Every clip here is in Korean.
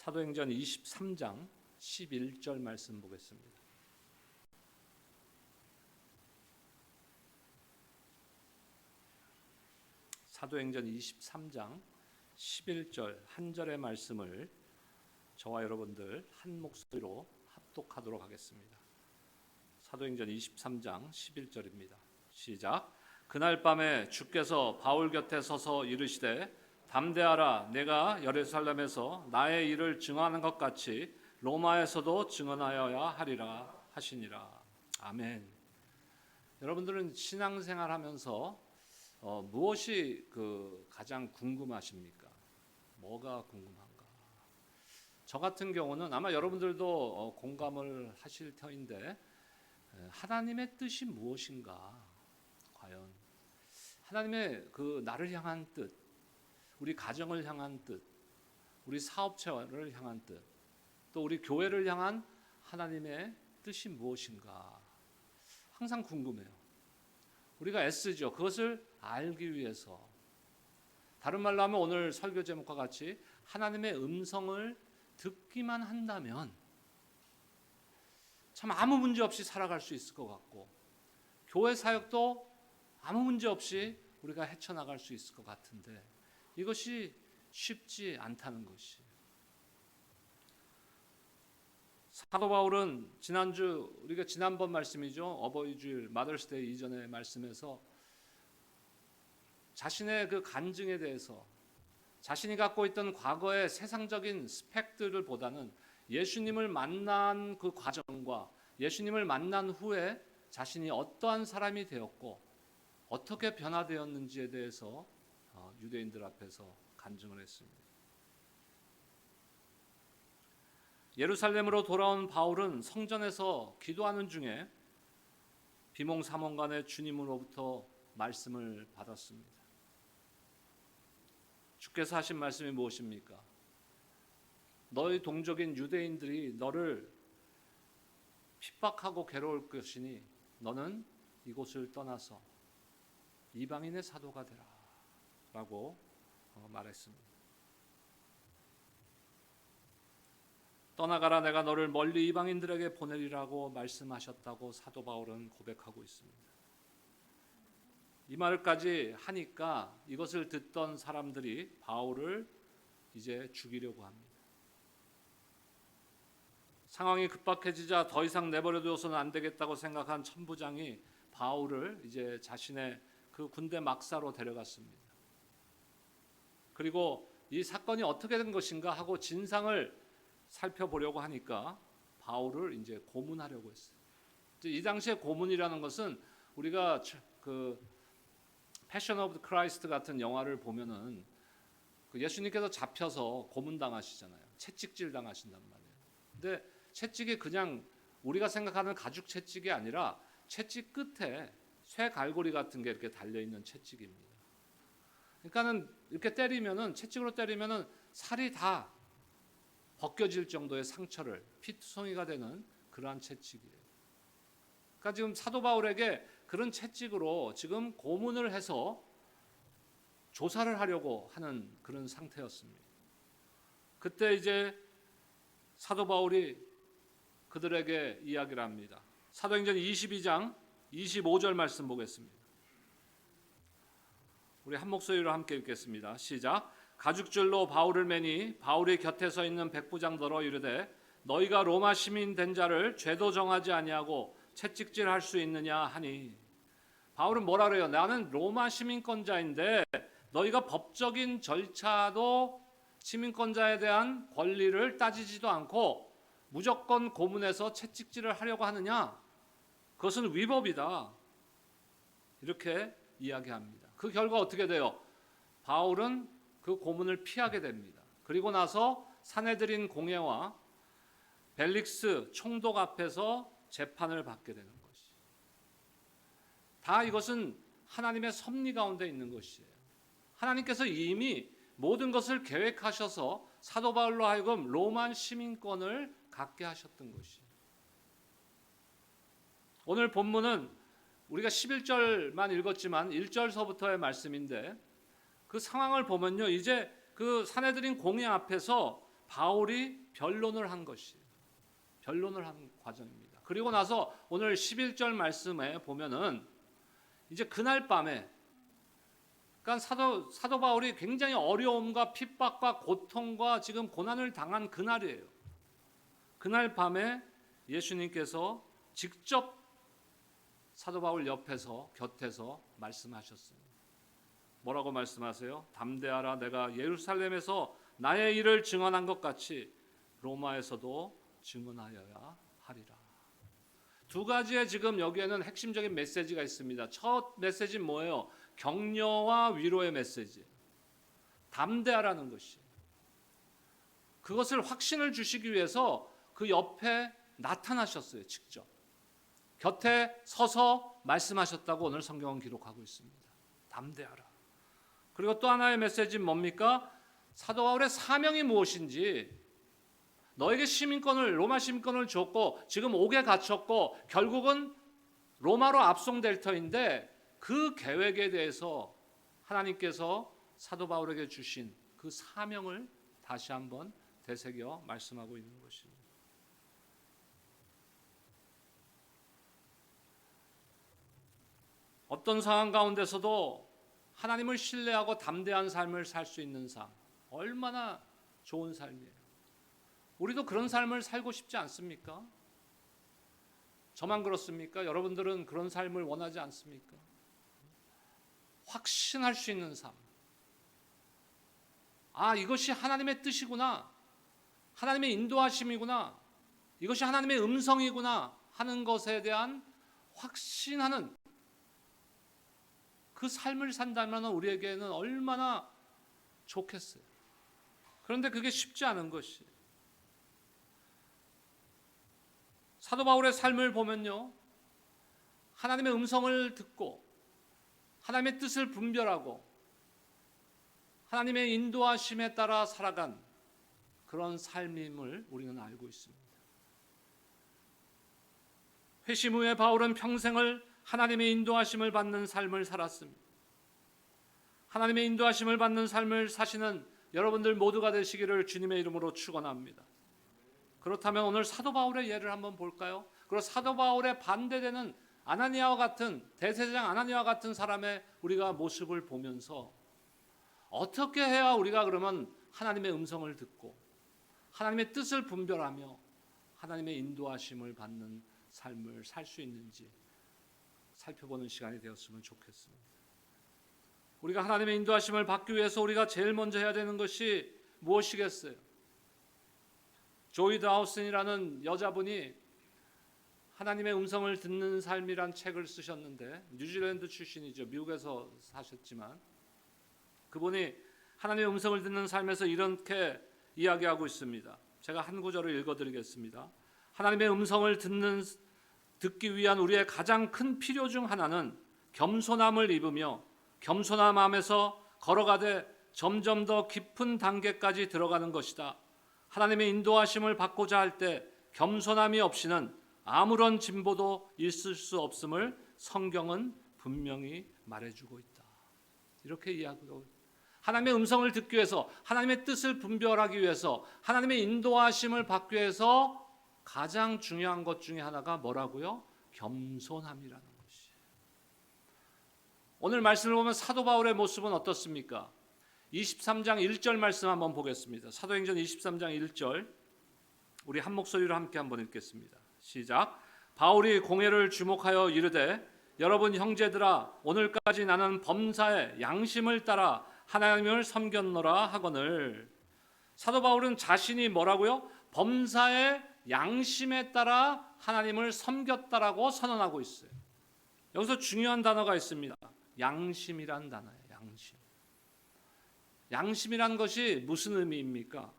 사도행전 23장 11절 말씀 보겠습니다. 사도행전 23장 11절 한 절의 말씀을 저와 여러분들 한 목소리로 합독하도록 하겠습니다. 사도행전 23장 11절입니다. 시작. 그날 밤에 주께서 바울 곁에 서서 이르시되 담대하라, 내가 예루살렘에서 나의 일을 증언하는 것 같이 로마에서도 증언하여야 하리라 하시니라. 아멘. 여러분들은 신앙생활하면서 무엇이 가장 궁금하십니까? 뭐가 궁금한가? 저 같은 경우는 아마 여러분들도 공감을 하실 터인데, 하나님의 뜻이 무엇인가? 과연 하나님의 나를 향한 뜻, 우리 가정을 향한 뜻, 우리 사업체를 향한 뜻, 또 우리 교회를 향한 하나님의 뜻이 무엇인가? 항상 궁금해요. 우리가 애쓰죠. 그것을 알기 위해서. 다른 말로 하면 오늘 설교 제목과 같이 하나님의 음성을 듣기만 한다면 참 아무 문제 없이 살아갈 수 있을 것 같고, 교회 사역도 아무 문제 없이 우리가 헤쳐나갈 수 있을 것 같은데, 이것이 쉽지 않다는 것이. 사도 바울은 우리가 지난번 말씀이죠, 어버이 주일 마더스데이 이전의 말씀에서 자신의 그 간증에 대해서, 자신이 갖고 있던 과거의 세상적인 스펙들을 보다는 예수님을 만난 그 과정과 예수님을 만난 후에 자신이 어떠한 사람이 되었고 어떻게 변화되었는지에 대해서 유대인들 앞에서 간증을 했습니다. 예루살렘으로 돌아온 바울은 성전에서 기도하는 중에 비몽사몽간에 주님으로부터 말씀을 받았습니다. 주께서 하신 말씀이 무엇입니까? 너희 동족인 유대인들이 너를 핍박하고 괴로울 것이니 너는 이곳을 떠나서 이방인의 사도가 되라 라고 말했습니다. 떠나가라, 내가 너를 멀리 이방인들에게 보내리라고 말씀하셨다고 사도 바울은 고백하고 있습니다. 이 말까지 하니까 이것을 듣던 사람들이 바울을 이제 죽이려고 합니다. 상황이 급박해지자 더 이상 내버려두어서는 안 되겠다고 생각한 천부장이 바울을 이제 자신의 그 군대 막사로 데려갔습니다. 그리고 이 사건이 어떻게 된 것인가 하고 진상을 살펴보려고 하니까 바울을 이제 고문하려고 했어요. 이 당시에 고문이라는 것은 우리가 패션 오브 크라이스트 같은 영화를 보면은 예수님께서 잡혀서 고문당하시잖아요. 채찍질 당하신단 말이에요. 근데 채찍이 그냥 우리가 생각하는 가죽 채찍이 아니라 채찍 끝에 쇠 갈고리 같은 게 이렇게 달려 있는 채찍입니다. 그러니까는 이렇게 채찍으로 때리면은 살이 다 벗겨질 정도의 상처를, 피투성이가 되는 그러한 채찍이에요. 그러니까 지금 사도 바울에게 그런 채찍으로 지금 고문을 해서 조사를 하려고 하는 그런 상태였습니다. 그때 이제 사도 바울이 그들에게 이야기를 합니다. 사도행전 22장 25절 말씀 보겠습니다. 우리 한 목소리로 함께 읽겠습니다. 시작. 가죽줄로 바울을 매니 바울의 곁에 서 있는 백부장더러 이르되 너희가 로마 시민 된 자를 죄도 정하지 아니하고 채찍질할 수 있느냐 하니, 바울은 뭐라 그래요? 나는 로마 시민권자인데 너희가 법적인 절차도 시민권자에 대한 권리를 따지지도 않고 무조건 고문해서 채찍질을 하려고 하느냐? 그것은 위법이다. 이렇게 이야기합니다. 그 결과 어떻게 돼요? 바울은 그 고문을 피하게 됩니다. 그리고 나서 사내들인 공회와 벨릭스 총독 앞에서 재판을 받게 되는 것이. 다 이것은 하나님의 섭리 가운데 있는 것이에요. 하나님께서 이미 모든 것을 계획하셔서 사도 바울로 하여금 로마 시민권을 갖게 하셨던 것이에요. 오늘 본문은 우리가 11절만 읽었지만 1절서부터의 말씀인데, 그 상황을 보면요, 이제 그 사내들인 공회 앞에서 바울이 변론을 한 것이 변론을 한 과정입니다. 그리고 나서 오늘 11절 말씀에 보면은 이제 그날 밤에 그러니까 사도 바울이 굉장히 어려움과 핍박과 고통과 지금 고난을 당한 그날이에요. 그날 밤에 예수님께서 직접 사도 바울 옆에서 곁에서 말씀하셨습니다. 뭐라고 말씀하세요? 담대하라, 내가 예루살렘에서 나의 일을 증언한 것 같이 로마에서도 증언하여야 하리라. 두 가지의 지금 여기에는 핵심적인 메시지가 있습니다. 첫 메시지는 뭐예요? 격려와 위로의 메시지. 담대하라는 것이. 그것을 확신을 주시기 위해서 그 옆에 나타나셨어요. 직접. 곁에 서서 말씀하셨다고 오늘 성경은 기록하고 있습니다. 담대하라. 그리고 또 하나의 메시지는 뭡니까? 사도 바울의 사명이 무엇인지, 너에게 로마 시민권을 줬고 지금 옥에 갇혔고 결국은 로마로 압송될 터인데 그 계획에 대해서 하나님께서 사도 바울에게 주신 그 사명을 다시 한번 되새겨 말씀하고 있는 것입니다. 어떤 상황 가운데서도 하나님을 신뢰하고 담대한 삶을 살 수 있는 삶, 얼마나 좋은 삶이에요. 우리도 그런 삶을 살고 싶지 않습니까? 저만 그렇습니까? 여러분들은 그런 삶을 원하지 않습니까? 확신할 수 있는 삶. 아, 이것이 하나님의 뜻이구나. 하나님의 인도하심이구나. 이것이 하나님의 음성이구나 하는 것에 대한 확신하는 그 삶을 산다면 우리에게는 얼마나 좋겠어요. 그런데 그게 쉽지 않은 것이. 사도 바울의 삶을 보면요, 하나님의 음성을 듣고 하나님의 뜻을 분별하고 하나님의 인도하심에 따라 살아간 그런 삶임을 우리는 알고 있습니다. 회심 후에 바울은 평생을 하나님의 인도하심을 받는 삶을 살았습니다. 하나님의 인도하심을 받는 삶을 사시는 여러분들 모두가 되시기를 주님의 이름으로 축원합니다. 그렇다면 오늘 사도 바울의 예를 한번 볼까요? 그리고 사도 바울의 반대되는 아나니아와 같은 대제사장 아나니아와 같은 사람의 우리가 모습을 보면서 어떻게 해야 우리가 그러면 하나님의 음성을 듣고 하나님의 뜻을 분별하며 하나님의 인도하심을 받는 삶을 살 수 있는지 살펴보는 시간이 되었으면 좋겠습니다. 우리가 하나님의 인도하심을 받기 위해서 우리가 제일 먼저 해야 되는 것이 무엇이겠어요? 조이 다우슨이라는 여자분이 하나님의 음성을 듣는 삶이란 책을 쓰셨는데, 뉴질랜드 출신이죠. 미국에서 사셨지만 그분이 하나님의 음성을 듣는 삶에서 이렇게 이야기하고 있습니다. 제가 한 구절을 읽어드리겠습니다. 하나님의 음성을 듣기 위한 우리의 가장 큰 필요 중 하나는 겸손함을 입으며 겸손한 마음에서 걸어가되 점점 더 깊은 단계까지 들어가는 것이다. 하나님의 인도하심을 받고자 할 때 겸손함이 없이는 아무런 진보도 있을 수 없음을 성경은 분명히 말해주고 있다. 이렇게 이야기하고, 하나님의 음성을 듣기 위해서, 하나님의 뜻을 분별하기 위해서, 하나님의 인도하심을 받기 위해서 가장 중요한 것 중에 하나가 뭐라고요? 겸손함이라는 것이. 오늘 말씀을 보면 사도 바울의 모습은 어떻습니까? 23장 1절 말씀 한번 보겠습니다. 사도행전 23장 1절 우리 한 목소리로 함께 한번 읽겠습니다. 시작. 바울이 공회를 주목하여 이르되 여러분 형제들아, 오늘까지 나는 범사의 양심을 따라 하나님을 섬겼노라 하거늘. 사도 바울은 자신이 뭐라고요? 범사의 양심에 따라 하나님을 섬겼다라고 선언하고 있어요. 여기서 중요한 단어가 있습니다. 양심이란 단어예요. 양심. 양심이란 것이 무슨 의미입니까?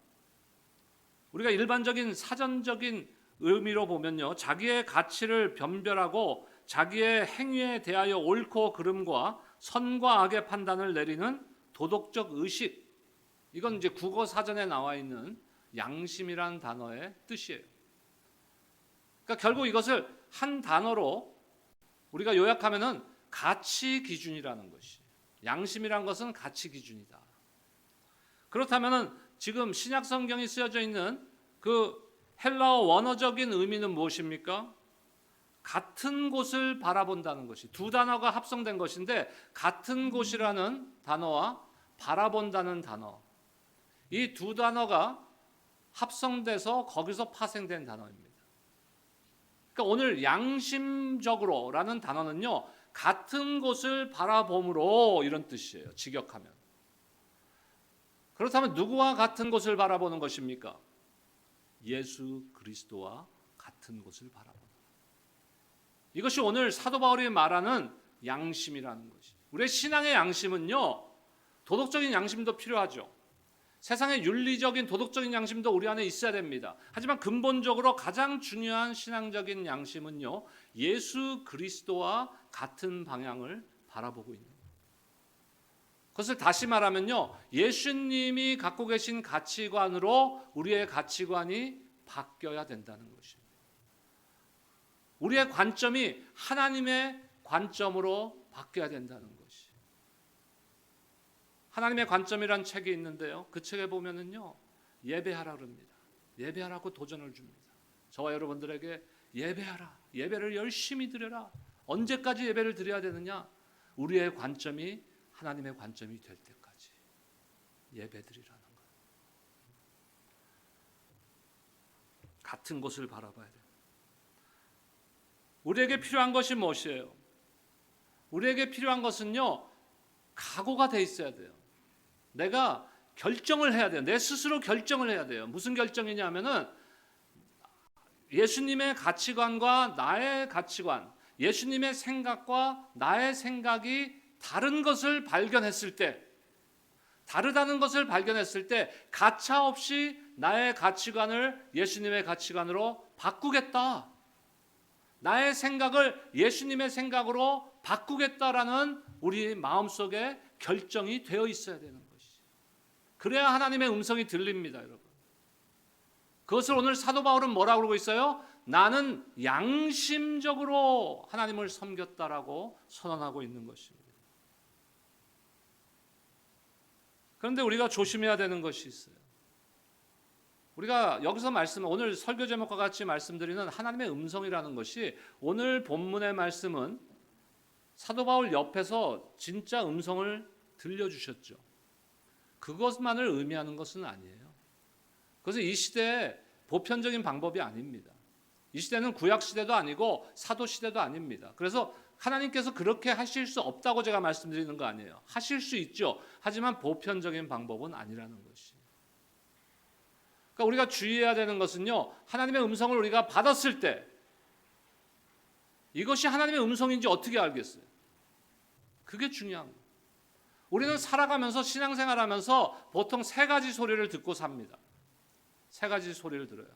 우리가 일반적인 사전적인 의미로 보면요, 자기의 가치를 변별하고 자기의 행위에 대하여 옳고 그름과 선과 악의 판단을 내리는 도덕적 의식, 이건 이제 국어 사전에 나와 있는 양심이란 단어의 뜻이에요. 그러니까 결국 이것을 한 단어로 우리가 요약하면은 가치 기준이라는 것이. 양심이란 것은 가치 기준이다. 그렇다면은 지금 신약 성경이 쓰여져 있는 그 헬라어 원어적인 의미는 무엇입니까? 같은 곳을 바라본다는 것이, 두 단어가 합성된 것인데 같은 곳이라는 단어와 바라본다는 단어, 이 두 단어가 합성돼서 거기서 파생된 단어입니다. 그러니까 오늘 양심적으로라는 단어는요, 같은 곳을 바라봄으로 이런 뜻이에요. 직역하면. 그렇다면 누구와 같은 곳을 바라보는 것입니까? 예수 그리스도와 같은 곳을 바라보는 것. 이것이 오늘 사도 바울이 말하는 양심이라는 것이. 우리의 신앙의 양심은요, 도덕적인 양심도 필요하죠. 세상의 윤리적인 도덕적인 양심도 우리 안에 있어야 됩니다. 하지만 근본적으로 가장 중요한 신앙적인 양심은요, 예수 그리스도와 같은 방향을 바라보고 있는 거예요. 그것을 다시 말하면요, 예수님이 갖고 계신 가치관으로 우리의 가치관이 바뀌어야 된다는 것입니다. 우리의 관점이 하나님의 관점으로 바뀌어야 된다는 것이. 하나님의 관점이란 책이 있는데요, 그 책에 보면은요, 예배하라 그럽니다. 예배하라고 도전을 줍니다. 저와 여러분들에게 예배하라, 예배를 열심히 드려라. 언제까지 예배를 드려야 되느냐? 우리의 관점이 하나님의 관점이 될 때까지 예배드리라는 거예요. 같은 곳을 바라봐야 돼요. 우리에게 필요한 것이 무엇이에요? 우리에게 필요한 것은요, 각오가 돼 있어야 돼요. 내가 결정을 해야 돼요. 내 스스로 결정을 해야 돼요. 무슨 결정이냐면은 예수님의 가치관과 나의 가치관, 예수님의 생각과 나의 생각이 다른 것을 발견했을 때, 다르다는 것을 발견했을 때 가차없이 나의 가치관을 예수님의 가치관으로 바꾸겠다. 나의 생각을 예수님의 생각으로 바꾸겠다라는 우리 마음속에 결정이 되어 있어야 되는 것이. 그래야 하나님의 음성이 들립니다, 여러분. 그것을 오늘 사도 바울은 뭐라고 그러고 있어요? 나는 양심적으로 하나님을 섬겼다라고 선언하고 있는 것입니다. 그런데 우리가 조심해야 되는 것이 있어요. 우리가 여기서 오늘 설교 제목과 같이 말씀드리는 하나님의 음성이라는 것이, 오늘 본문의 말씀은 사도 바울 옆에서 진짜 음성을 들려주셨죠. 그것만을 의미하는 것은 아니에요. 그것은 이 시대의 보편적인 방법이 아닙니다. 이 시대는 구약 시대도 아니고 사도 시대도 아닙니다. 그래서 하나님께서 그렇게 하실 수 없다고 제가 말씀드리는 거 아니에요. 하실 수 있죠. 하지만 보편적인 방법은 아니라는 것이. 그러니까 우리가 주의해야 되는 것은요, 하나님의 음성을 우리가 받았을 때 이것이 하나님의 음성인지 어떻게 알겠어요? 그게 중요한 거예요. 우리는 살아가면서 신앙생활하면서 보통 세 가지 소리를 듣고 삽니다. 세 가지 소리를 들어요.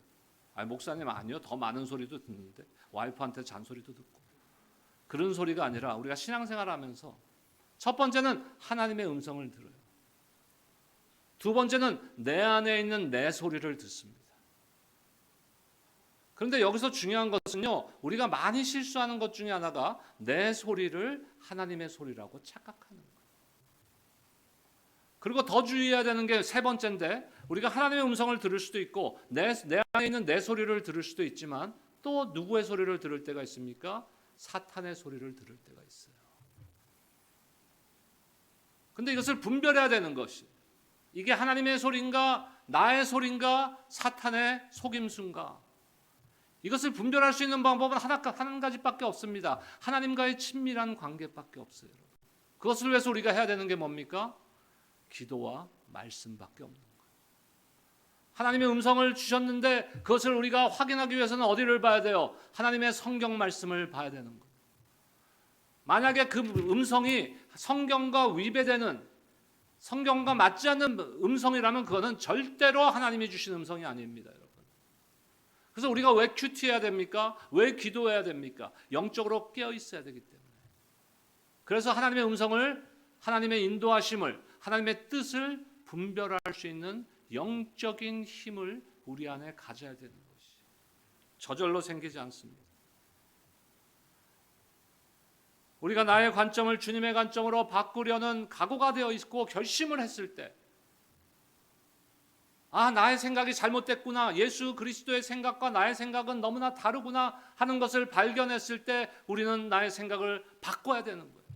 아니, 목사님 아니요, 더 많은 소리도 듣는데, 와이프한테 잔소리도 듣고. 그런 소리가 아니라 우리가 신앙생활하면서 첫 번째는 하나님의 음성을 들어요. 두 번째는 내 안에 있는 내 소리를 듣습니다. 그런데 여기서 중요한 것은요, 우리가 많이 실수하는 것 중에 하나가 내 소리를 하나님의 소리라고 착각하는 거예요. 그리고 더 주의해야 되는 게 세 번째인데, 우리가 하나님의 음성을 들을 수도 있고 내 안에 있는 내 소리를 들을 수도 있지만, 또 누구의 소리를 들을 때가 있습니까? 사탄의 소리를 들을 때가 있어요. 근데 이것을 분별해야 되는 것이, 이게 하나님의 소리인가 나의 소리인가 사탄의 속임수인가, 이것을 분별할 수 있는 방법은 한 가지밖에 없습니다. 하나님과의 친밀한 관계밖에 없어요. 그것을 위해서 우리가 해야 되는 게 뭡니까? 기도와 말씀밖에 없는 거예요. 하나님의 음성을 주셨는데 그것을 우리가 확인하기 위해서는 어디를 봐야 돼요? 하나님의 성경 말씀을 봐야 되는 거예요. 만약에 그 음성이 성경과 위배되는, 성경과 맞지 않는 음성이라면 그거는 절대로 하나님이 주신 음성이 아닙니다, 여러분. 그래서 우리가 왜 큐티해야 됩니까? 왜 기도해야 됩니까? 영적으로 깨어 있어야 되기 때문에. 그래서 하나님의 음성을, 하나님의 인도하심을, 하나님의 뜻을 분별할 수 있는 영적인 힘을 우리 안에 가져야 되는 것이 저절로 생기지 않습니다. 우리가 나의 관점을 주님의 관점으로 바꾸려는 각오가 되어 있고 결심을 했을 때, 나의 생각이 잘못됐구나. 예수 그리스도의 생각과 나의 생각은 너무나 다르구나 하는 것을 발견했을 때 우리는 나의 생각을 바꿔야 되는 거예요.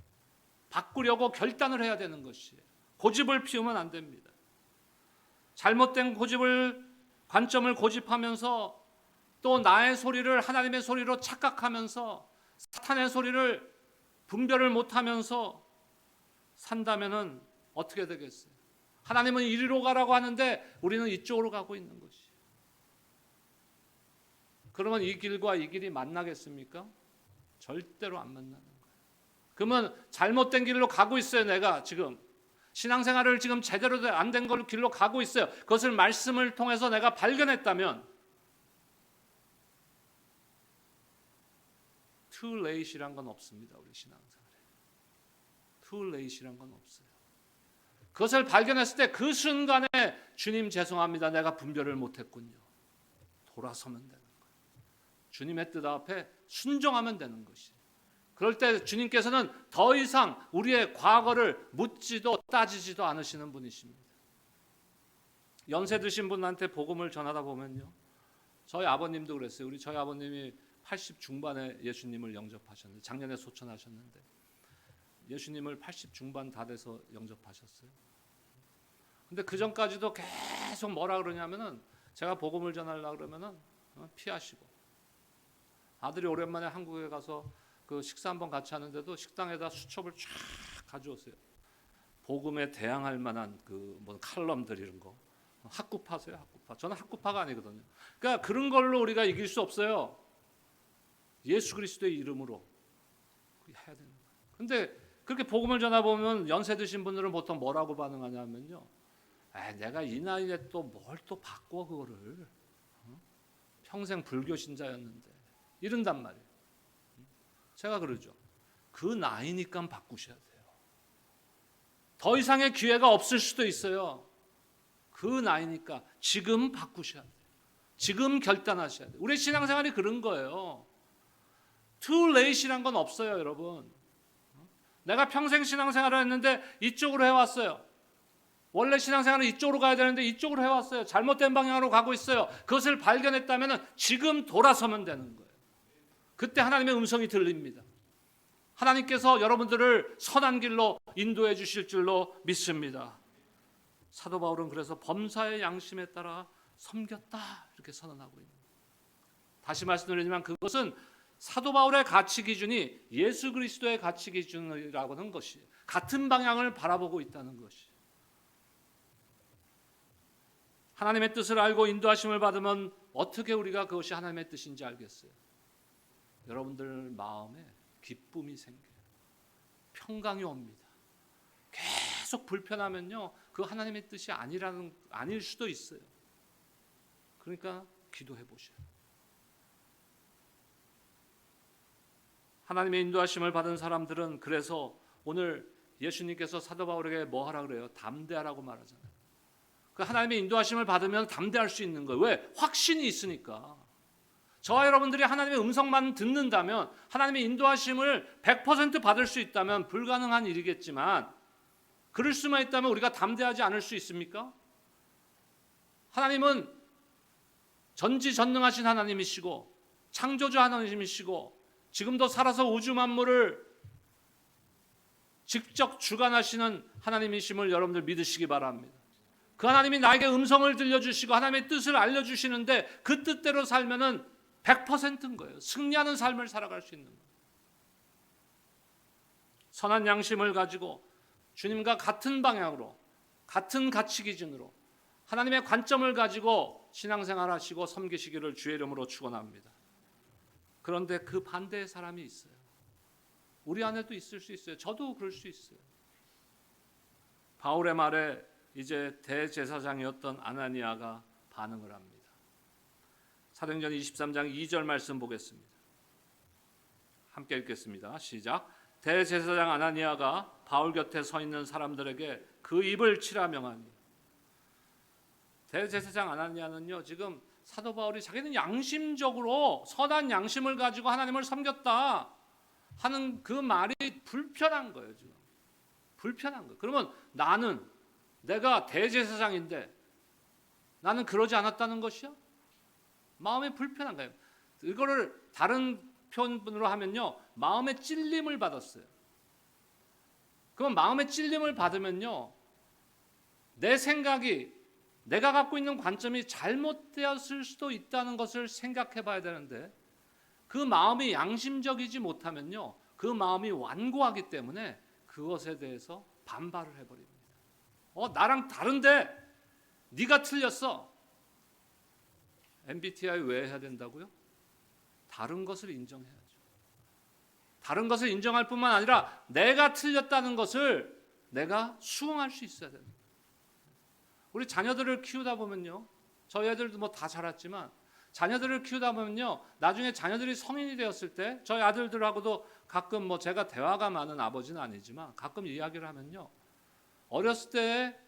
바꾸려고 결단을 해야 되는 것이에요. 고집을 피우면 안 됩니다. 잘못된 관점을 고집하면서 또 나의 소리를 하나님의 소리로 착각하면서 사탄의 소리를 분별을 못하면서 산다면은 어떻게 되겠어요? 하나님은 이리로 가라고 하는데 우리는 이쪽으로 가고 있는 것이에요. 그러면 이 길과 이 길이 만나겠습니까? 절대로 안 만나는 거예요. 그러면 잘못된 길로 가고 있어요. 내가 지금 신앙생활을 지금 제대로 안 된 걸로 길로 가고 있어요. 그것을 말씀을 통해서 내가 발견했다면 too late이란 건 없습니다. 우리 신앙생활에 too late이란 건 없어요. 그것을 발견했을 때 그 순간에 주님 죄송합니다. 내가 분별을 못했군요. 돌아서면 되는 거예요. 주님의 뜻 앞에 순종하면 되는 것이에요. 그럴 때 주님께서는 더 이상 우리의 과거를 묻지도 따지지도 않으시는 분이십니다. 연세 드신 분한테 복음을 전하다 보면요, 저희 아버님도 그랬어요. 저희 아버님이 80 중반에 예수님을 영접하셨는데, 작년에 소천하셨는데 예수님을 80 중반 다 돼서 영접하셨어요. 근데 그 전까지도 계속 뭐라 그러냐면은, 제가 복음을 전하려고 그러면은 피하시고, 아들이 오랜만에 한국에 가서 그 식사 한번 같이 하는데도 식당에다 수첩을 쫙 가져오세요. 복음에 대항할 만한 그 뭐 칼럼들 이런 거. 학구파세요, 학구파. 저는 학구파가 아니거든요. 그러니까 그런 걸로 우리가 이길 수 없어요. 예수 그리스도의 이름으로 해야 되는 거예요. 근데 그렇게 복음을 전하 보면 연세 드신 분들은 보통 뭐라고 반응하냐면요, 내가 이 나이에 또 뭘 또 바꿔 그거를, 평생 불교 신자였는데 이런단 말이에요. 제가 그러죠. 그 나이니까 바꾸셔야 돼요. 더 이상의 기회가 없을 수도 있어요. 그 나이니까 지금 바꾸셔야 돼요. 지금 결단하셔야 돼요. 우리 신앙생활이 그런 거예요. too late이란 건 없어요, 여러분. 내가 평생 신앙생활을 했는데 이쪽으로 해왔어요. 원래 신앙생활은 이쪽으로 가야 되는데 이쪽으로 해왔어요. 잘못된 방향으로 가고 있어요. 그것을 발견했다면 지금 돌아서면 되는 거예요. 그때 하나님의 음성이 들립니다. 하나님께서 여러분들을 선한 길로 인도해 주실 줄로 믿습니다. 사도 바울은 그래서 범사의 양심에 따라 섬겼다 이렇게 선언하고 있는 거예요. 다시 말씀드리지만 그것은 사도 바울의 가치 기준이 예수 그리스도의 가치 기준이라고 하는 것이에요. 같은 방향을 바라보고 있다는 것이에요. 하나님의 뜻을 알고 인도하심을 받으면 어떻게 우리가 그것이 하나님의 뜻인지 알겠어요. 여러분들 마음에 기쁨이 생겨요. 평강이 옵니다. 계속 불편하면요, 그 하나님의 뜻이 아닐 수도 있어요. 그러니까 기도해 보셔요. 하나님의 인도하심을 받은 사람들은 그래서 오늘 예수님께서 사도 바울에게 뭐 하라 그래요? 담대하라고 말하잖아요. 그 하나님의 인도하심을 받으면 담대할 수 있는 거예요. 왜? 확신이 있으니까. 저와 여러분들이 하나님의 음성만 듣는다면, 하나님의 인도하심을 100% 받을 수 있다면 불가능한 일이겠지만, 그럴 수만 있다면 우리가 담대하지 않을 수 있습니까? 하나님은 전지전능하신 하나님이시고 창조주 하나님이시고 지금도 살아서 우주 만물을 직접 주관하시는 하나님이심을 여러분들 믿으시기 바랍니다. 그 하나님이 나에게 음성을 들려주시고 하나님의 뜻을 알려주시는데 그 뜻대로 살면은 100%인 거예요. 승리하는 삶을 살아갈 수 있는 거예요. 선한 양심을 가지고 주님과 같은 방향으로, 같은 가치 기준으로 하나님의 관점을 가지고 신앙생활 하시고 섬기시기를 주의 이름으로 축원합니다. 그런데 그 반대의 사람이 있어요. 우리 안에도 있을 수 있어요. 저도 그럴 수 있어요. 바울의 말에 이제 대제사장이었던 아나니아가 반응을 합니다. 사도행전 23장 2절 말씀 보겠습니다. 함께 읽겠습니다. 시작. 대제사장 아나니아가 바울 곁에 서 있는 사람들에게 그 입을 치라 명하니. 대제사장 아나니아는요, 지금 사도 바울이 자기는 양심적으로 선한 양심을 가지고 하나님을 섬겼다 하는 그 말이 불편한 거예요. 지금 불편한 거예요. 그러면 내가 대제사장인데 나는 그러지 않았다는 것이야? 마음이 불편한 거예요. 이거를 다른 표현으로 하면요, 마음의 찔림을 받았어요. 그럼 마음의 찔림을 받으면요, 내 생각이, 내가 갖고 있는 관점이 잘못되었을 수도 있다는 것을 생각해 봐야 되는데, 그 마음이 양심적이지 못하면요, 그 마음이 완고하기 때문에 그것에 대해서 반발을 해버립니다. 나랑 다른데 네가 틀렸어. MBTI 왜 해야 된다고요? 다른 것을 인정해야죠. 다른 것을 인정할 뿐만 아니라 내가 틀렸다는 것을 내가 수긍할 수 있어야 됩니다. 우리 자녀들을 키우다 보면요, 저희 애들도 뭐 다 자랐지만 자녀들을 키우다 보면요, 나중에 자녀들이 성인이 되었을 때 저희 아들들하고도 가끔 뭐 제가 대화가 많은 아버지는 아니지만 가끔 이야기를 하면요, 어렸을 때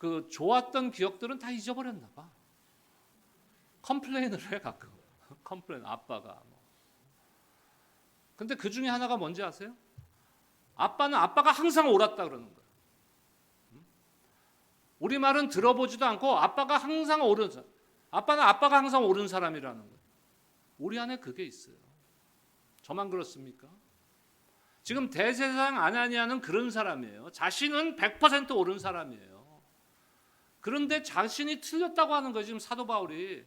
그 좋았던 기억들은 다 잊어버렸나 봐. 컴플레인을 해 가끔. 컴플레인, 아빠가 뭐. 근데 그 중에 하나가 뭔지 아세요? 아빠는 아빠가 항상 옳았다 그러는 거예요. 우리 말은 들어보지도 않고 아빠가 항상 옳은 사람, 아빠는 아빠가 항상 옳은 사람이라는 거예요. 우리 안에 그게 있어요. 저만 그렇습니까? 지금 대제사장 아나니아는 그런 사람이에요. 자신은 100% 옳은 사람이에요. 그런데 자신이 틀렸다고 하는 거예요, 지금 사도 바울이.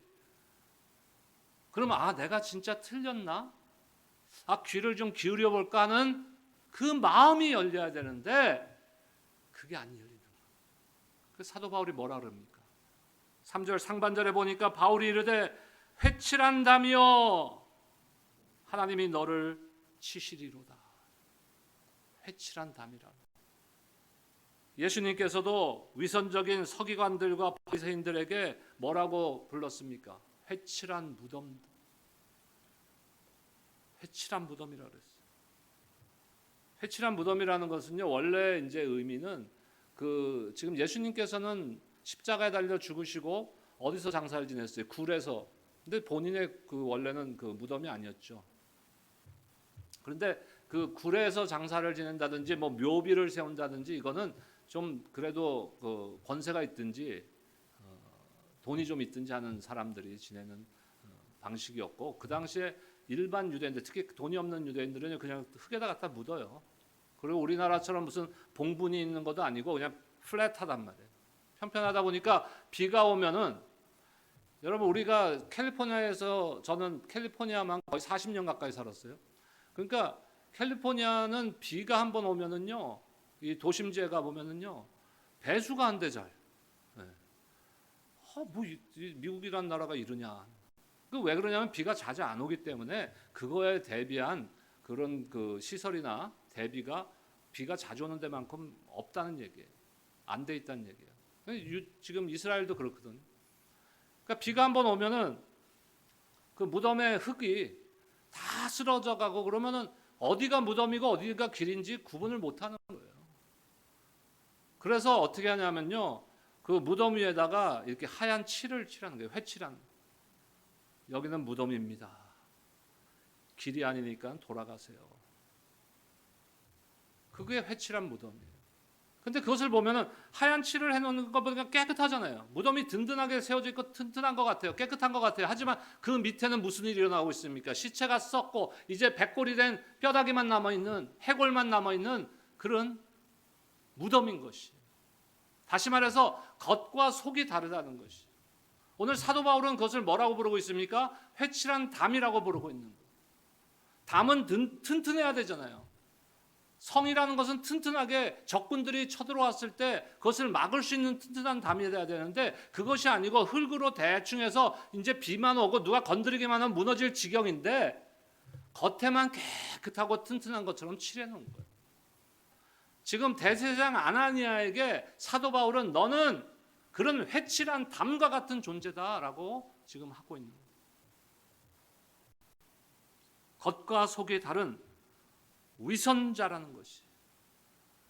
그러면 내가 진짜 틀렸나? 귀를 좀 기울여 볼까 하는 그 마음이 열려야 되는데 그게 안 열리는 거예요. 그 사도 바울이 뭐라 그럽니까? 3절 상반절에 보니까 바울이 이르되 회칠한다며 하나님이 너를 치시리로다. 회칠한담이라. 예수님께서도 위선적인 서기관들과 바리새인들에게 뭐라고 불렀습니까? 회칠한 무덤. 회칠한 무덤이라 그랬어요. 회칠한 무덤이라는 것은요, 원래 이제 의미는 지금 예수님께서는 십자가에 달려 죽으시고 어디서 장사를 지냈어요? 굴에서. 근데 본인의 원래는 그 무덤이 아니었죠. 그런데 그 굴에서 장사를 지낸다든지 뭐 묘비를 세운다든지 이거는 좀 그래도 그 권세가 있든지 돈이 좀 있든지 하는 사람들이 지내는 방식이었고, 그 당시에 일반 유대인들, 특히 돈이 없는 유대인들은 그냥 흙에다 갖다 묻어요. 그리고 우리나라처럼 무슨 봉분이 있는 것도 아니고 그냥 플랫하단 말이에요. 편편하다 보니까 비가 오면은, 여러분 우리가 캘리포니아에서, 저는 캘리포니아만 거의 40년 가까이 살았어요. 그러니까 캘리포니아는 비가 한번 오면은요, 이 도심지에 가 보면은요, 배수가 안 돼 잘. 미국이란 나라가 이러냐. 왜 그러냐면 비가 자주 안 오기 때문에 그거에 대비한 그런 그 시설이나 대비가 비가 자주 오는 데만큼 없다는 얘기예요. 안 돼 있다는 얘기예요. 지금 이스라엘도 그렇거든요. 그러니까 비가 한번 오면은 그 무덤의 흙이 다 쓰러져 가고, 그러면은 어디가 무덤이고 어디가 길인지 구분을 못 하는 거예요. 그래서 어떻게 하냐면요, 그 무덤 위에다가 이렇게 하얀 칠을 칠하는 거예요. 회칠한. 여기는 무덤입니다. 길이 아니니까 돌아가세요. 그게 회칠한 무덤이에요. 근데 그것을 보면은 하얀 칠을 해놓는 것 보니까 깨끗하잖아요. 무덤이 든든하게 세워져 있고 튼튼한 것 같아요. 깨끗한 것 같아요. 하지만 그 밑에는 무슨 일이 일어나고 있습니까? 시체가 썩고 이제 백골이 된 뼈다귀만 남아있는, 해골만 남아있는 그런 무덤인 것이. 다시 말해서 겉과 속이 다르다는 것이. 오늘 사도 바울은 그것을 뭐라고 부르고 있습니까? 회칠한 담이라고 부르고 있는 거예요. 담은 튼튼해야 되잖아요. 성이라는 것은 튼튼하게 적군들이 쳐들어왔을 때 그것을 막을 수 있는 튼튼한 담이 돼야 되는데, 그것이 아니고 흙으로 대충 해서 이제 비만 오고 누가 건드리기만 하면 무너질 지경인데 겉에만 깨끗하고 튼튼한 것처럼 칠해놓은 거예요. 지금 대제사장 아나니아에게 사도 바울은 너는 그런 회칠한 담과 같은 존재다라고 지금 하고 있는 거예요. 겉과 속이 다른 위선자라는 것이.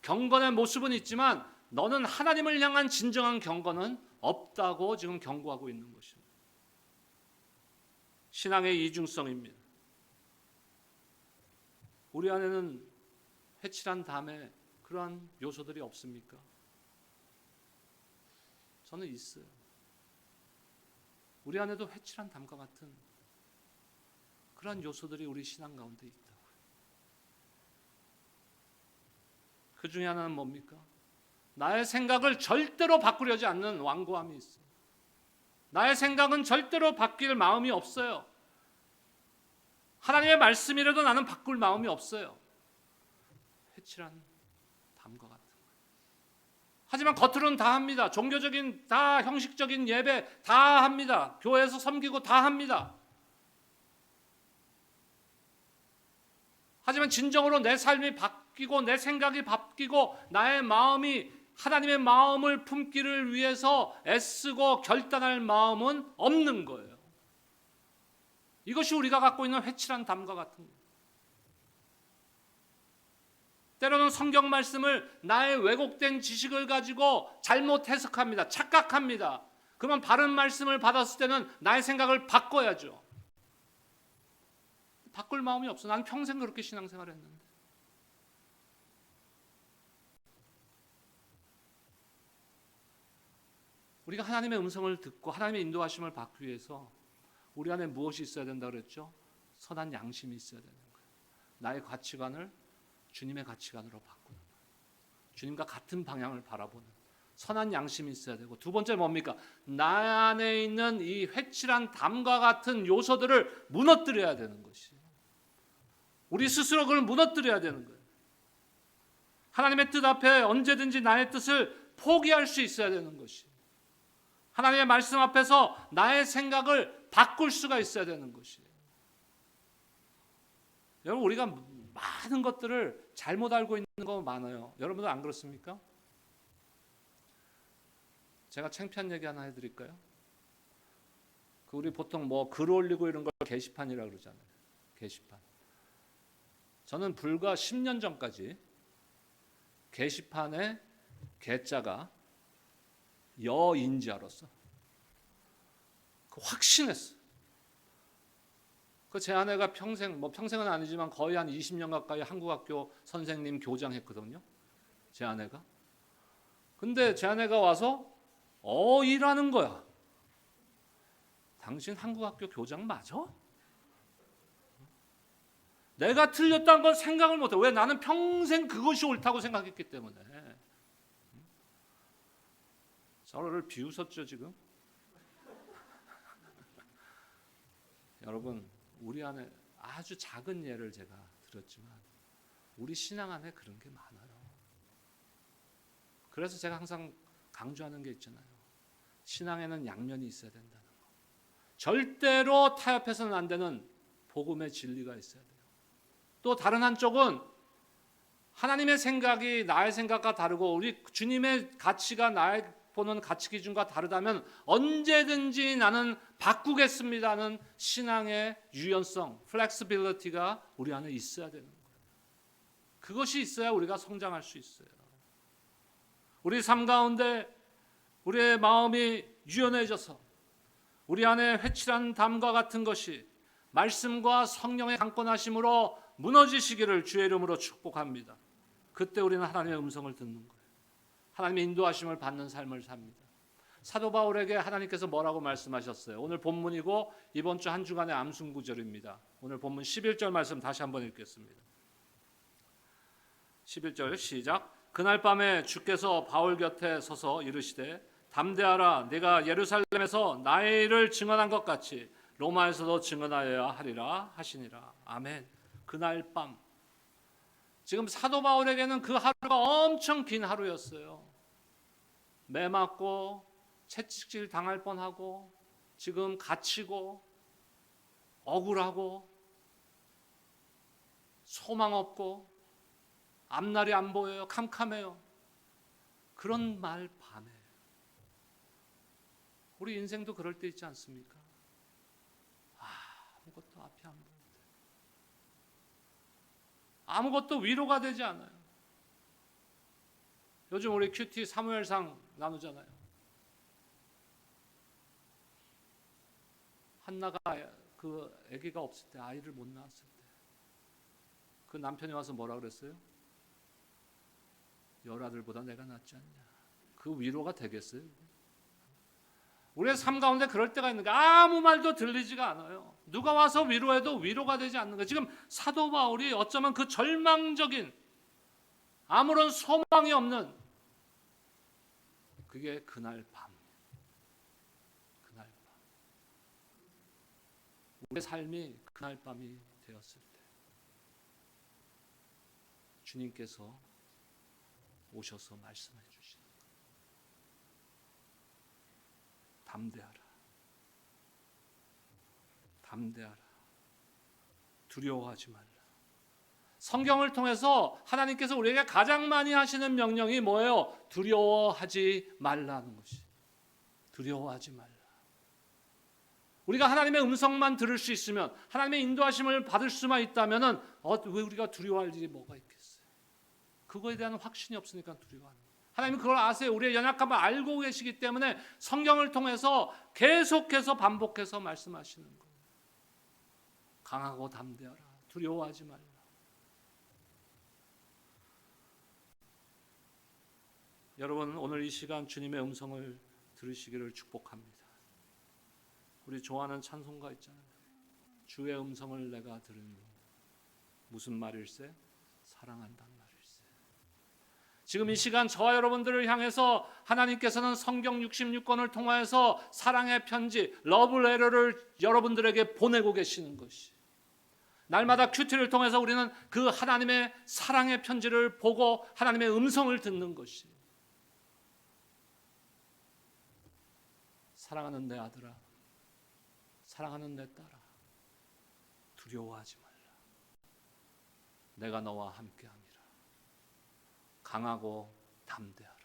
경건의 모습은 있지만 너는 하나님을 향한 진정한 경건은 없다고 지금 경고하고 있는 것입니다. 신앙의 이중성입니다. 우리 안에는 회칠한 담에 그러한 요소들이 없습니까? 저는 있어요. 우리 안에도 회칠한 담과 같은 그러한 요소들이 우리 신앙 가운데 있다고요. 그 중에 하나는 뭡니까? 나의 생각을 절대로 바꾸려지 않는 완고함이 있어요. 나의 생각은 절대로 바뀔 마음이 없어요. 하나님의 말씀이라도 나는 바꿀 마음이 없어요. 회칠한 담과 같은 거예요. 하지만 겉으로는 다 합니다. 종교적인 다 형식적인 예배 다 합니다. 교회에서 섬기고 다 합니다. 하지만 진정으로 내 삶이 바뀌고 내 생각이 바뀌고 나의 마음이 하나님의 마음을 품기를 위해서 애쓰고 결단할 마음은 없는 거예요. 이것이 우리가 갖고 있는 회칠한 담과 같은 거예요. 때로는 성경 말씀을 나의 왜곡된 지식을 가지고 잘못 해석합니다. 착각합니다. 그러면 바른 말씀을 받았을 때는 나의 생각을 바꿔야죠. 바꿀 마음이 없어. 나는 평생 그렇게 신앙생활 했는데. 우리가 하나님의 음성을 듣고 하나님의 인도하심을 받기 위해서 우리 안에 무엇이 있어야 된다고 그랬죠? 선한 양심이 있어야 되는 거예요. 나의 가치관을 주님의 가치관으로 바꾸는 거예요. 주님과 같은 방향을 바라보는 선한 양심이 있어야 되고, 두 번째 뭡니까? 나 안에 있는 이 회칠한 담과 같은 요소들을 무너뜨려야 되는 것이에요. 우리 스스로 그걸 무너뜨려야 되는 거예요. 하나님의 뜻 앞에 언제든지 나의 뜻을 포기할 수 있어야 되는 것이에요. 하나님의 말씀 앞에서 나의 생각을 바꿀 수가 있어야 되는 것이에요. 여러분, 우리가 많은 것들을 잘못 알고 있는 거 많아요. 여러분도 안 그렇습니까? 제가 창피한 얘기 하나 해드릴까요? 우리 보통 뭐 글 올리고 이런 걸 게시판이라고 그러잖아요. 게시판. 저는 불과 10년 전까지 게시판에 개자가 여인지 알았어. 확신했어. 제 아내가 평생은 아니지만 거의 한 20년 가까이 한국학교 선생님 교장했거든요. 제 아내가. 근데 제 아내가 와서 어이라는 거야. 당신 한국학교 교장 맞아? 내가 틀렸다는 건 생각을 못해. 왜? 나는 평생 그것이 옳다고 생각했기 때문에. 서로를 비웃었죠 지금. 여러분, 우리 안에 아주 작은 예를 제가 들었지만 우리 신앙 안에 그런 게 많아요. 그래서 제가 항상 강조하는 게 있잖아요. 신앙에는 양면이 있어야 된다는 거. 절대로 타협해서는 안 되는 복음의 진리가 있어야 돼요. 또 다른 한쪽은 하나님의 생각이 나의 생각과 다르고 우리 주님의 가치가 나의 보는 가치 기준과 다르다면 언제든지 나는 바꾸겠습니다는 신앙의 유연성, 플렉시빌리티가 우리 안에 있어야 되는 거예요. 그것이 있어야 우리가 성장할 수 있어요. 우리 삶 가운데 우리의 마음이 유연해져서 우리 안에 회칠한 담과 같은 것이 말씀과 성령의 강권하심으로 무너지시기를 주의 이름으로 축복합니다. 그때 우리는 하나님의 음성을 듣는 거예요. 하나님의 인도하심을 받는 삶을 삽니다. 사도 바울에게 하나님께서 뭐라고 말씀하셨어요? 오늘 본문이고 이번 주 한 주간의 암순구절입니다. 오늘 본문 11절 말씀 다시 한번 읽겠습니다. 11절 시작. 그날 밤에 주께서 바울 곁에 서서 이르시되 담대하라, 네가 예루살렘에서 나의 일을 증언한 것 같이 로마에서도 증언하여야 하리라 하시니라. 아멘. 그날 밤, 지금 사도 바울에게는 그 하루가 엄청 긴 하루였어요. 매 맞고 채찍질 당할 뻔하고 지금 갇히고 억울하고 소망 없고 앞날이 안 보여요. 캄캄해요. 그런 말 밤에 우리 인생도 그럴 때 있지 않습니까? 아무것도 앞이 안 보여요. 아무것도 위로가 되지 않아요. 요즘 우리 큐티 사무엘상 나누잖아요. 한나가 그 아기가 없을 때, 아이를 못 낳았을 때 그 남편이 와서 뭐라 그랬어요? 열 아들보다 내가 낫지 않냐. 그 위로가 되겠어요? 우리의 삶 가운데 그럴 때가 있는 거예요. 아무 말도 들리지가 않아요. 누가 와서 위로해도 위로가 되지 않는 거예요. 지금 사도 바울이 어쩌면 그 절망적인 아무런 소망이 없는 그게 그날 밤. 우리의 삶이 그날 밤이 되었을 때 주님께서 오셔서 말씀해 주시는 거예요. 담대하라. 담대하라. 두려워하지 말라. 성경을 통해서 하나님께서 우리에게 가장 많이 하시는 명령이 뭐예요? 두려워하지 말라는 것이. 두려워하지 말라. 우리가 하나님의 음성만 들을 수 있으면, 하나님의 인도하심을 받을 수만 있다면은 왜 우리가 두려워할 일이 뭐가 있겠어요? 그거에 대한 확신이 없으니까 두려워하는 거예요. 하나님은 그걸 아세요. 우리의 연약함을 알고 계시기 때문에 성경을 통해서 계속해서 반복해서 말씀하시는 거예요. 강하고 담대하라. 두려워하지 말라. 여러분, 오늘 이 시간 주님의 음성을 들으시기를 축복합니다. 우리 좋아하는 찬송가 있잖아요. 주의 음성을 내가 들으니 무슨 말일세? 사랑한단 말일세. 지금 이 시간 저와 여러분들을 향해서 하나님께서는 성경 66권을 통하여서 사랑의 편지, 러브레터를 여러분들에게 보내고 계시는 것이, 날마다 큐티를 통해서 우리는 그 하나님의 사랑의 편지를 보고 하나님의 음성을 듣는 것이, 사랑하는 내 아들아, 사랑하는 내 딸아, 두려워하지 말라. 내가 너와 함께함이라. 강하고 담대하라.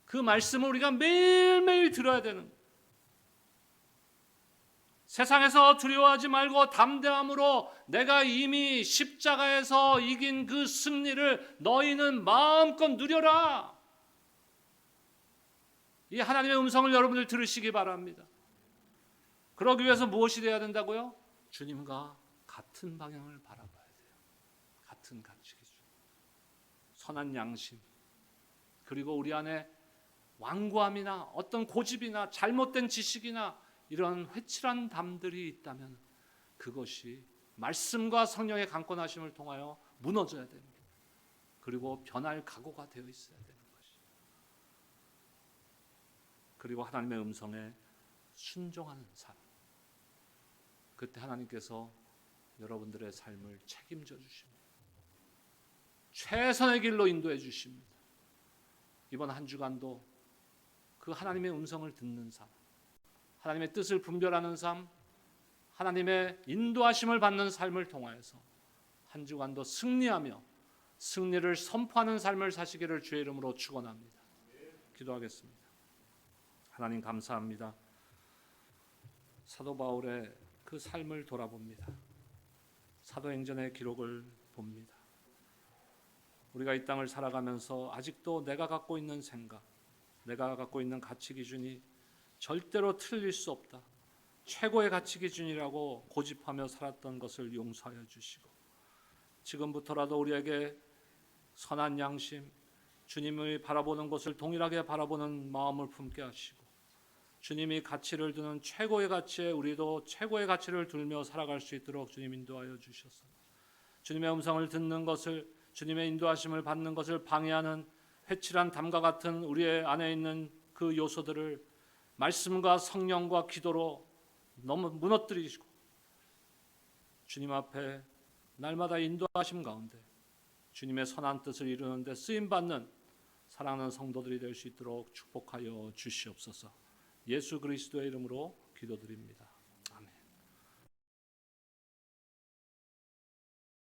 그 말씀을 우리가 매일매일 들어야 되는 거예요. 세상에서 두려워하지 말고 담대함으로 내가 이미 십자가에서 이긴 그 승리를 너희는 마음껏 누려라. 이 하나님의 음성을 여러분들 들으시기 바랍니다. 그러기 위해서 무엇이 되어야 된다고요? 주님과 같은 방향을 바라봐야 돼요. 같은 가치 기준, 선한 양심, 그리고 우리 안에 완고함이나 어떤 고집이나 잘못된 지식이나 이런 회칠한 담들이 있다면 그것이 말씀과 성령의 강권하심을 통하여 무너져야 됩니다. 그리고 변할 각오가 되어 있어야 되는 것이. 그리고 하나님의 음성에 순종하는 삶. 그때 하나님께서 여러분들의 삶을 책임져 주십니다. 최선의 길로 인도해 주십니다. 이번 한 주간도 그 하나님의 음성을 듣는 삶, 하나님의 뜻을 분별하는 삶, 하나님의 인도하심을 받는 삶을 통하여서 한 주간도 승리하며 승리를 선포하는 삶을 사시기를 주의 이름으로 축원합니다. 기도하겠습니다. 하나님 감사합니다. 사도 바울의 그 삶을 돌아봅니다. 사도행전의 기록을 봅니다. 우리가 이 땅을 살아가면서 아직도 내가 갖고 있는 생각, 내가 갖고 있는 가치 기준이 절대로 틀릴 수 없다, 최고의 가치 기준이라고 고집하며 살았던 것을 용서하여 주시고, 지금부터라도 우리에게 선한 양심, 주님을 바라보는 것을 동일하게 바라보는 마음을 품게 하시고, 주님이 가치를 두는 최고의 가치에 우리도 최고의 가치를 두며 살아갈 수 있도록 주님 인도하여 주셔서, 주님의 음성을 듣는 것을, 주님의 인도하심을 받는 것을 방해하는 회칠한 담과 같은 우리의 안에 있는 그 요소들을 말씀과 성령과 기도로 너무 무너뜨리시고, 주님 앞에 날마다 인도하심 가운데 주님의 선한 뜻을 이루는 데 쓰임받는 사랑하는 성도들이 될 수 있도록 축복하여 주시옵소서. 예수 그리스도의 이름으로 기도드립니다.